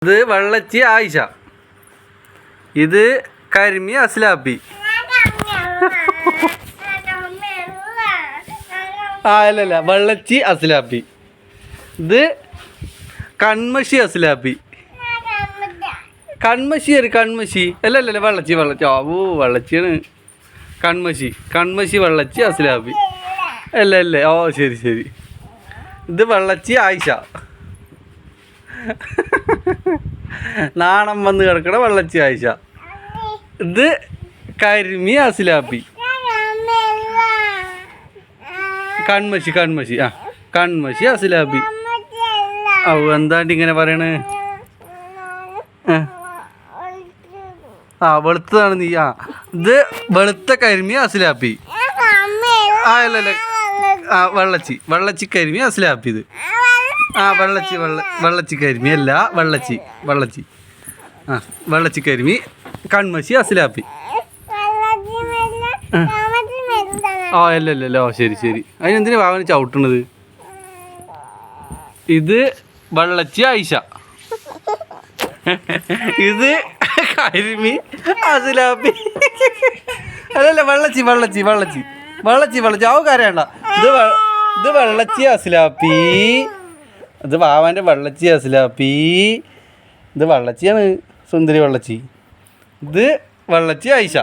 ഇത് വെള്ളച്ചി ആയിഷ. ഇത് കരിമി അസ്ലാപ്പി. അല്ലല്ല, വെള്ളച്ചി അസ്ലാപ്പി. ഇത് കൺമഷി അസ്ലാപ്പി. കൺമഷി അല്ലല്ല, വെള്ളച്ചി. വെള്ളച്ചിയാണ് കൺമഷി വെള്ളച്ചി അസ്ലാപ്പി. അല്ലേ ഓ ശരി. ഇത് വെള്ളച്ചി ആയിഷ. നാണം വന്ന് കിടക്കണ വെള്ളച്ചി ആയിഷ. ഇത് കരിമി അസ്ലാപ്പി. കൺമഷി കൺമഷി അസ്ലാപ്പി. ഓ എന്താണ്ട് ഇങ്ങനെ പറയണേ? വെളുത്തതാണ് നീ. ഇത് വെളുത്ത കരിമി അസ്ലാപ്പി. അല്ലല്ല, വെള്ളച്ചി കരിമി അസ്ലാപ്പി. ഇത് വെള്ളച്ചി കരിമി അല്ല, വെള്ളച്ചി വെള്ളച്ചി കരിമി കൺമഷി അസ്ലാപ്പി. അല്ലല്ലോ ശരി. അതിനെന്തിനാ വാവന് ചവിട്ടണത്? ഇത് വെള്ളച്ചി ആയിഷ. ഇത് കരിമി അസ്ലാപ്പി. അല്ലല്ല, വെള്ളച്ചി ആവും കാര്യണ്ട. ഇത് വെള്ളച്ചി അസ്ലാപ്പി. ഇത് വാവാൻ്റെ വെള്ളച്ചി അസ്ലാപ്പി. ഇത് വെള്ളച്ചിയാണ്, സുന്ദരി വെള്ളച്ചി. ഇത് വെള്ളച്ചി ആയിഷ.